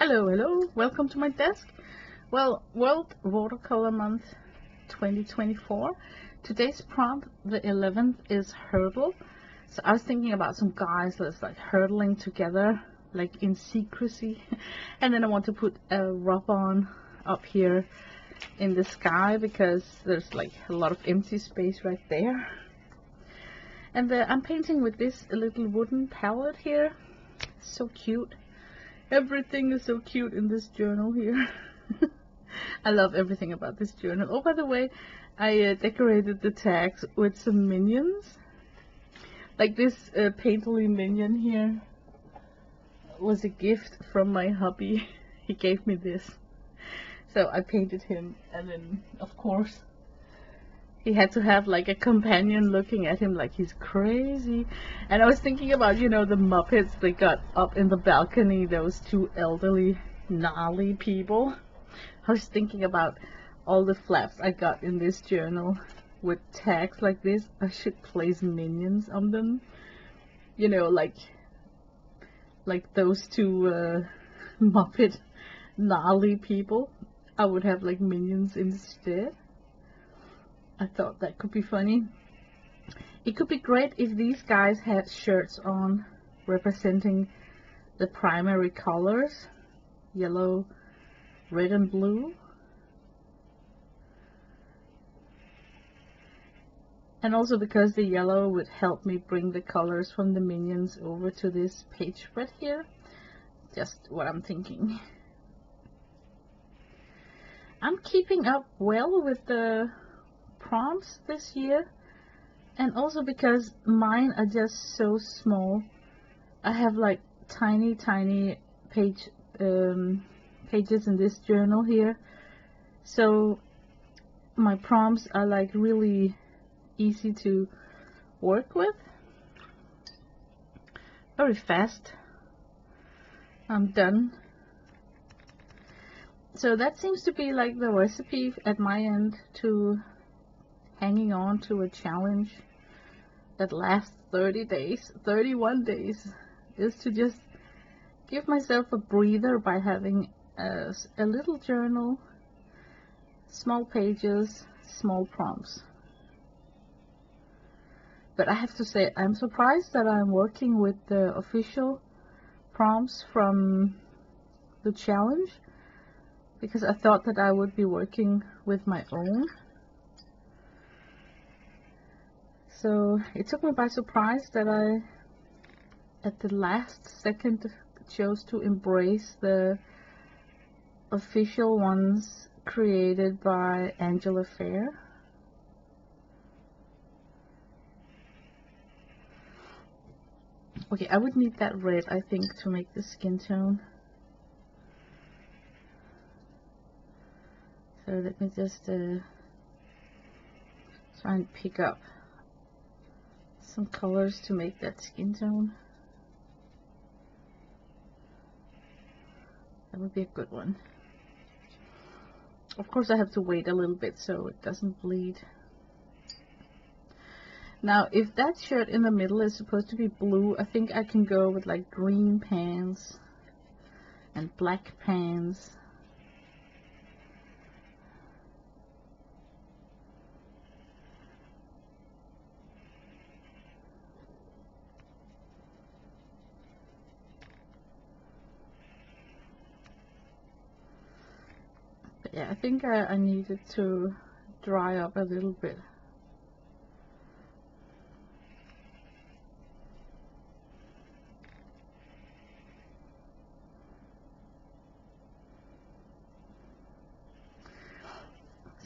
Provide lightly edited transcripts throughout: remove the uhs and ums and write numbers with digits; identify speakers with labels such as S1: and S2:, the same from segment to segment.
S1: Hello, welcome to my desk. Well, World Watercolor Month 2024. Today's prompt, the 11th, is hurdle. So I was thinking about some guys that's like hurdling together, like in secrecy. And then I want to put a rub-on up here in the sky because there's like a lot of empty space right there. And I'm painting with this little wooden palette here. So cute. Everything is so cute in this journal here. I love everything about this journal. Oh, by the way, I decorated the tags with some minions. Like this painterly minion here was a gift from my hubby. He gave me this. So I painted him, and then, of course, he had to have like a companion looking at him like he's crazy. And I was thinking about, you know, the Muppets they got up in the balcony, those two elderly, gnarly people. I was thinking about all the flaps I got in this journal with tags like this. I should place minions on them. You know, like those two Muppet gnarly people. I would have like minions instead. I thought that could be funny. It could be great if these guys had shirts on representing the primary colors, yellow, red and blue. And also because the yellow would help me bring the colors from the minions over to this page spread here. Just what I'm thinking. I'm keeping up well with the prompts this year, and also because mine are just so small. I have like tiny pages in this journal here, so my prompts are like really easy to work with, very fast. I'm done. So that seems to be like the recipe at my end to hanging on to a challenge that lasts 30 days, 31 days, is to just give myself a breather by having a little journal, small pages, small prompts. But I have to say, I'm surprised that I'm working with the official prompts from the challenge, because I thought that I would be working with my own. So it took me by surprise that I, at the last second, chose to embrace the official ones created by Angela Fair. Okay, I would need that red, I think, to make the skin tone. So let me just try and pick up some colors to make that skin tone. That would be a good one. Of course I have to wait a little bit so it doesn't bleed. Now if that shirt in the middle is supposed to be blue, I think I can go with like green pants and black pants. Yeah, I think I needed to dry up a little bit.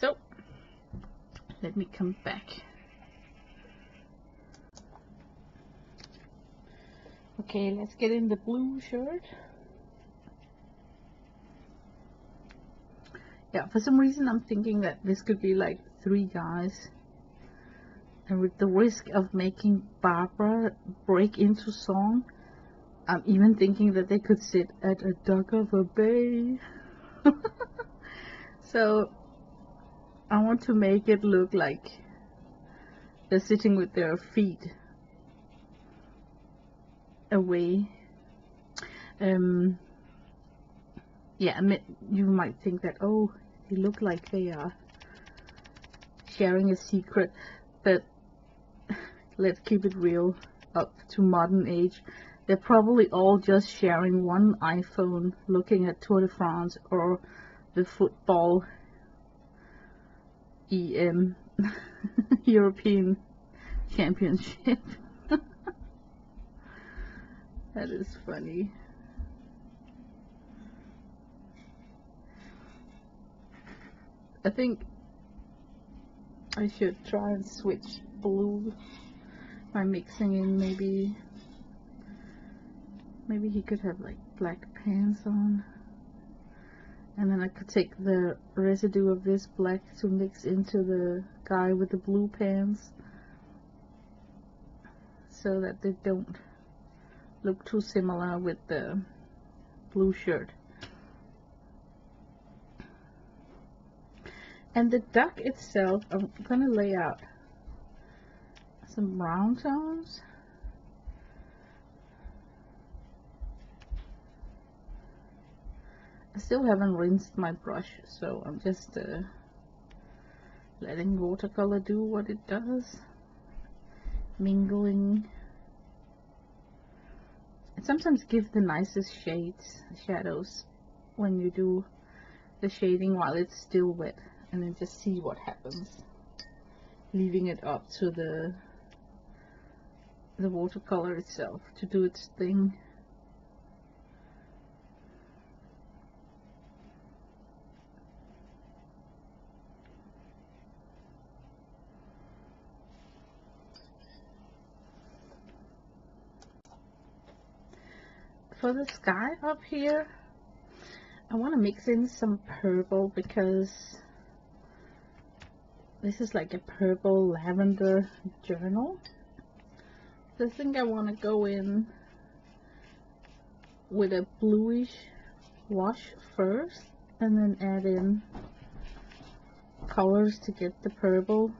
S1: So, let me come back. Okay, let's get in the blue shirt. Yeah, for some reason I'm thinking that this could be like 3 guys, and with the risk of making Barbara break into song, I'm even thinking that they could sit at a dock of a bay. So I want to make it look like they're sitting with their feet away. yeah, you might think that, oh, they look like they are sharing a secret, but let's keep it real. Up to modern age, they're probably all just sharing one iPhone, looking at Tour de France or the football EM European Championship. That is funny. I think I should try and switch blue by mixing in. Maybe he could have like black pants on, and then I could take the residue of this black to mix into the guy with the blue pants, so that they don't look too similar with the blue shirt. And the duck itself, I'm gonna lay out some brown tones. I still haven't rinsed my brush, so I'm just letting watercolor do what it does, mingling. It sometimes gives the nicest shadows when you do the shading while it's still wet, and then just see what happens, leaving it up to the watercolor itself to do its thing. For the sky up here, I want to mix in some purple, because this is like a purple lavender journal. So I think I want to go in with a bluish wash first, and then add in colors to get the purple.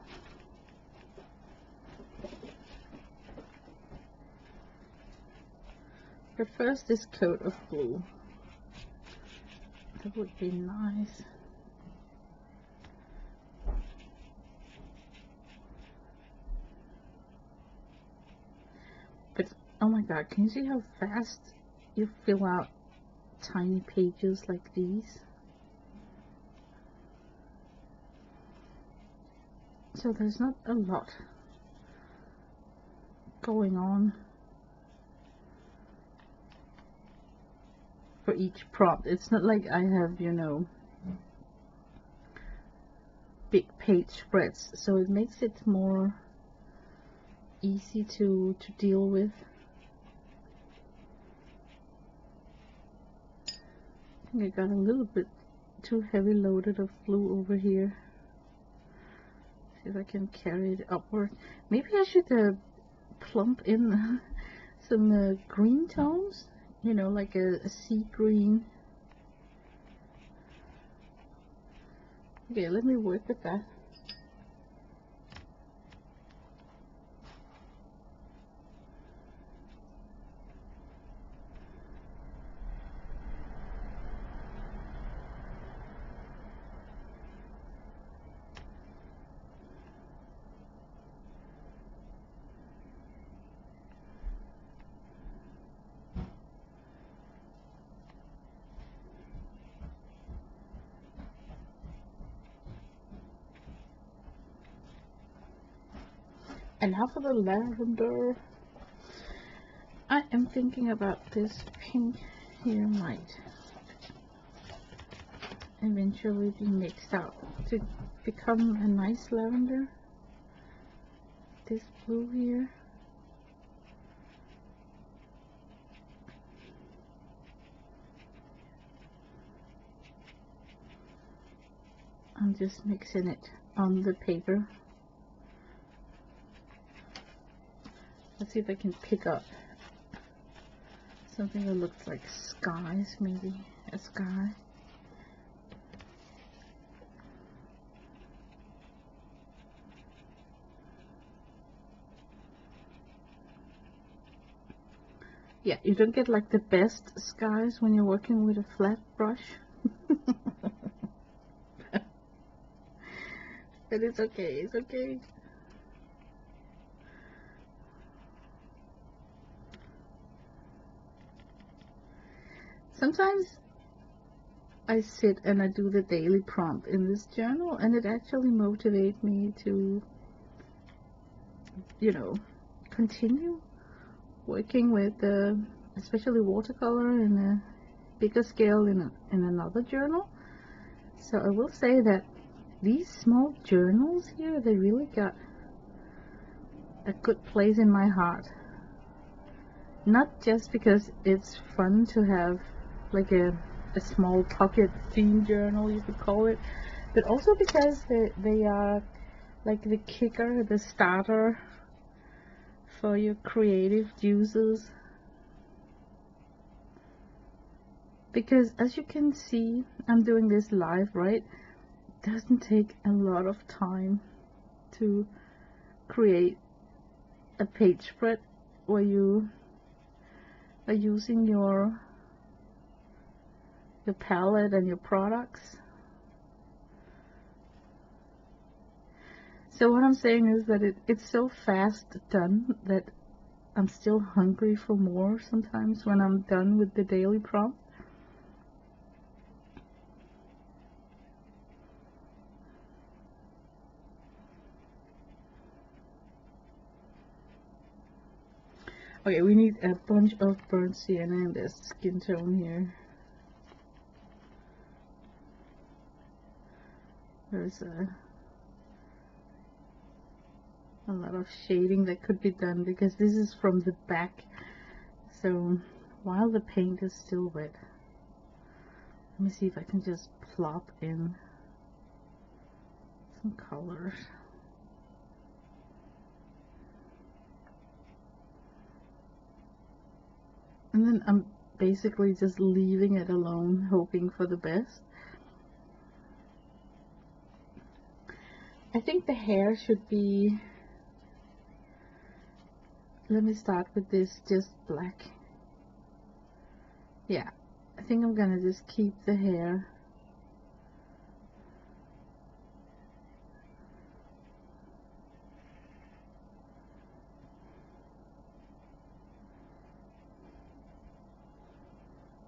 S1: But first, this coat of blue. That would be nice. But oh my god, can you see how fast you fill out tiny pages like these? So there's not a lot going on for each prompt. It's not like I have, you know, big page spreads, so it makes it more easy to deal with. I think I got a little bit too heavy loaded of blue over here. See if I can carry it upward. Maybe I should plump in some green tones, you know, like a sea green. Okay, let me work with that. And now for the lavender. I am thinking about this pink here might eventually be mixed out to become a nice lavender. This blue here. I'm just mixing it on the paper. Let's see if I can pick up something that looks like skies, maybe a sky. Yeah, you don't get like the best skies when you're working with a flat brush, But it's okay, it's okay. Sometimes I sit and I do the daily prompt in this journal, and it actually motivates me to, you know, continue working with especially watercolor in a bigger scale in another journal. So I will say that these small journals here, they really got a good place in my heart. Not just because it's fun to have like a small pocket theme journal, you could call it, but also because they are like the kicker, the starter for your creative juices. Because as you can see, I'm doing this live, right? It doesn't take a lot of time to create a page spread where you are using your palette and your products. So what I'm saying is that it's so fast done that I'm still hungry for more sometimes when I'm done with the daily prompt. Okay, we need a bunch of burnt sienna in this skin tone here. There's a lot of shading that could be done because this is from the back. So while the paint is still wet, let me see if I can just plop in some colors. And then I'm basically just leaving it alone, hoping for the best. I think the hair should be, let me start with this, just black. Yeah, I think I'm gonna just keep the hair.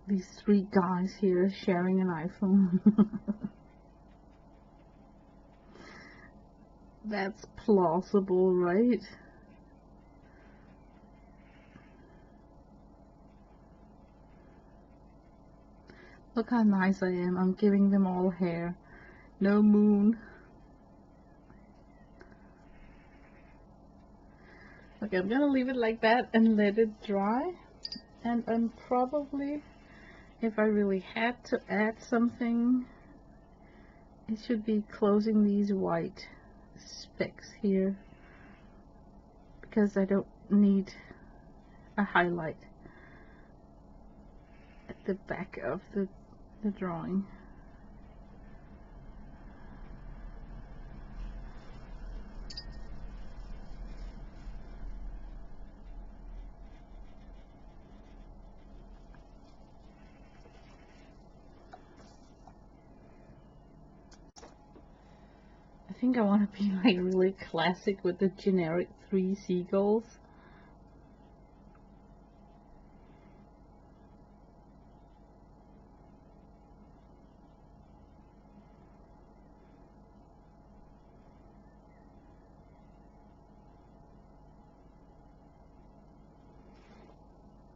S1: These three guys here sharing an iPhone. That's plausible, right? Look how nice I am. I'm giving them all hair. No moon. Okay, I'm gonna leave it like that and let it dry. And I'm probably, if I really had to add something, it should be closing these white specks here, because I don't need a highlight at the back of the drawing. I think I want to be like really classic with the generic 3 seagulls.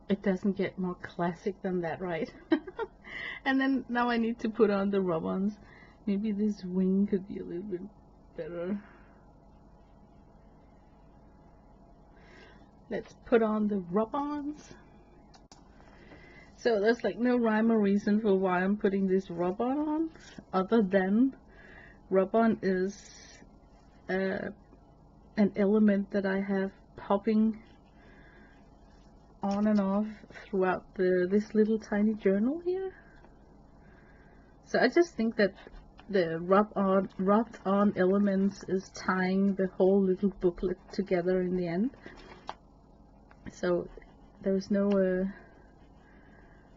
S1: It doesn't get more classic than that, right? And then now I need to put on the rub-ons. Maybe this wing could be a little bit better. Let's put on the rub-ons. So there's like no rhyme or reason for why I'm putting this rub-on on, other than rub-on is an element that I have popping on and off throughout this little tiny journal here. So I just think that the rubbed on elements is tying the whole little booklet together in the end. So there's no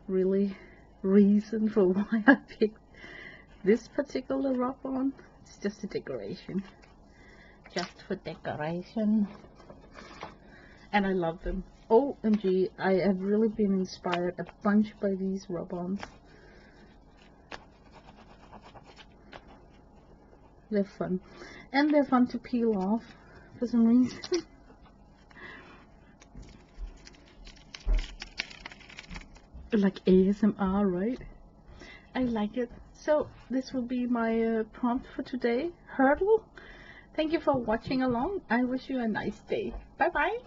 S1: really reason for why I picked this particular rub-on. It's just a decoration. Just for decoration. And I love them. OMG, I have really been inspired a bunch by these rub-ons. They're fun. And they're fun to peel off for some reason. Like ASMR, right? I like it. So this will be my prompt for today. Hurdle. Thank you for watching along. I wish you a nice day. Bye bye.